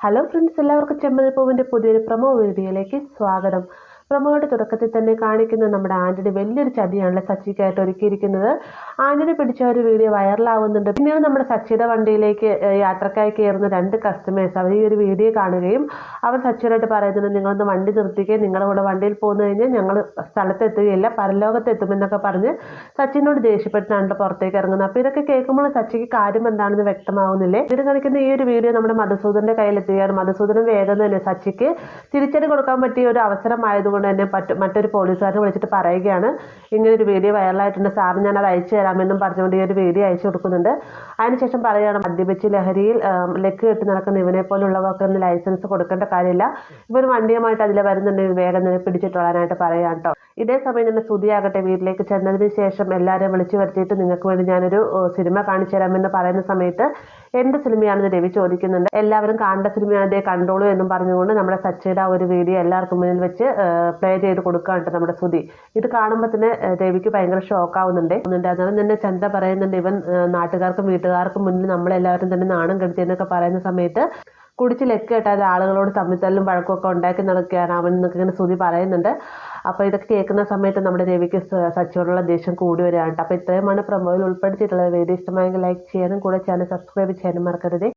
Hello friends, എല്ലാവർക്കും ചെമ്പൽ പൂവിൻ്റെ പുതിയൊരു പ്രൊമോ വീഡിയോയിലേക്ക് സ്വാഗതം. പ്രൊമോയുടെ തുടക്കത്തിൽ തന്നെ കാണിക്കുന്ന നമ്മുടെ ആന്റണി വലിയൊരു ചതിയാണല്ലോ സച്ചിക്കായിട്ട് ഒരുക്കിയിരിക്കുന്നത്. ആന്റണി പിടിച്ച ഒരു വീഡിയോ വൈറലാവുന്നുണ്ട്. പിന്നീട് നമ്മുടെ സച്ചിയുടെ വണ്ടിയിലേക്ക് യാത്രക്കായി കയറുന്ന 2 കസ്റ്റമേഴ്സ് അവർ ഈ ഒരു വീഡിയോ കാണുകയും അവർ സച്ചിയോടായിട്ട് പറയുന്നത്, നിങ്ങളൊന്ന് വണ്ടി നിർത്തിക്കുകയും നിങ്ങളുടെ കൂടെ വണ്ടിയിൽ പോന്നു കഴിഞ്ഞാൽ ഞങ്ങൾ സ്ഥലത്തെത്തുകയില്ല, പരലോകത്തെത്തുമെന്നൊക്കെ പറഞ്ഞ് സച്ചിനോട് ദേഷ്യപ്പെട്ടാണ് പുറത്തേക്ക് ഇറങ്ങുന്നത്. അപ്പോൾ ഇതൊക്കെ കേൾക്കുമ്പോൾ സച്ചിക്ക് കാര്യം എന്താണെന്ന് വ്യക്തമാവുന്നില്ലേ. ഇത് കാണിക്കുന്ന ഈ ഒരു വീഡിയോ നമ്മുടെ മധുസൂദന്റെ കയ്യിലെത്തുകയാണ്. മധുസൂദനൻ വേഗം തന്നെ സച്ചിക്ക് തിരിച്ചടി കൊടുക്കാൻ പറ്റിയ ഒരു അവസരമായതുകൊണ്ട് തന്നെ മറ്റൊരു പോലീസുകാരനെ വിളിച്ചിട്ട് പറയുകയാണ്, ഇങ്ങനെ ഒരു വീഡിയോ വൈറലായിട്ടുണ്ട് സാർ, ഞാൻ അത് അയച്ചു തരാമെന്നും പറഞ്ഞുകൊണ്ട് ഈ ഒരു വീഡിയോ അയച്ചു കൊടുക്കുന്നുണ്ട്. അതിനുശേഷം പറയുകയാണ്, മദ്യപിച്ച് ലഹരിയിൽ ലക്ക് കെട്ടി നടക്കുന്ന ഇവനെ പോലുള്ളവർക്ക് ലൈസൻസ് കൊടുക്കേണ്ട കാര്യമില്ല, ഇവർ വണ്ടിയുമായിട്ട് അതിൽ വരുന്നുണ്ടെങ്കിൽ വേഗം തന്നെ പിടിച്ചിട്ടോളാനായിട്ട് പറയാം കേട്ടോ. ഇതേ സമയം തന്നെ സുധിയാകട്ടെ വീട്ടിലേക്ക് ചെന്നതിന് ശേഷം എല്ലാവരെയും വിളിച്ചു വരുത്തിയിട്ട് നിങ്ങൾക്ക് വേണ്ടി ഞാനൊരു സിനിമ കാണിച്ചു തരാമെന്ന് പറയുന്ന സമയത്ത് എന്ത് സിനിമയാണെന്ന് രവി ചോദിക്കുന്നുണ്ട്. എല്ലാവരും കാണേണ്ട സിനിമയാണ്, അതേ കണ്ടോളൂ എന്നും പറഞ്ഞുകൊണ്ട് നമ്മുടെ സച്ചിയുടെ ഒരു വീഡിയോ എല്ലാവർക്കും മുന്നിൽ വെച്ച് പ്ലേ ചെയ്ത് കൊടുക്കാറുണ്ട് നമ്മുടെ സുധി. ഇത് കാണുമ്പോൾ തന്നെ രവിക്ക് ഭയങ്കര ഷോക്കാവുന്നുണ്ട്. അതുകൊണ്ട് തന്നെ ചന്ത പറയുന്നുണ്ട്, ഇവൻ നാട്ടുകാർക്കും വീട്ടുകാർക്കും മുന്നിൽ നമ്മളെല്ലാവരും തന്നെ നാണം കെടുത്തിയെന്നൊക്കെ പറയുന്ന സമയത്ത് കുടിച്ച് ലെക്ക് കെട്ടാതെ ആളുകളോട് തമ്മിത്തല്ലും വഴക്കൊക്കെ ഉണ്ടാക്കി നടക്കുകയാണ് അവൻ എന്നൊക്കെ ഇങ്ങനെ സുധി പറയുന്നുണ്ട്. അപ്പോൾ ഇതൊക്കെ കേൾക്കുന്ന സമയത്ത് നമ്മുടെ രവിക്ക് സച്ചിയോടുള്ള ദേഷ്യം കൂടി വരികയാണ്. അപ്പോൾ ഇത്രയുമാണ് പ്രൊമോയിൽ ഉൾപ്പെടുത്തിയിട്ടുള്ളത്. വീഡിയോ ഇഷ്ടമായെങ്കിൽ ലൈക്ക് ചെയ്യാനും കൂടെ ചാനൽ സബ്സ്ക്രൈബ് ചെയ്യാനും മറക്കരുത്.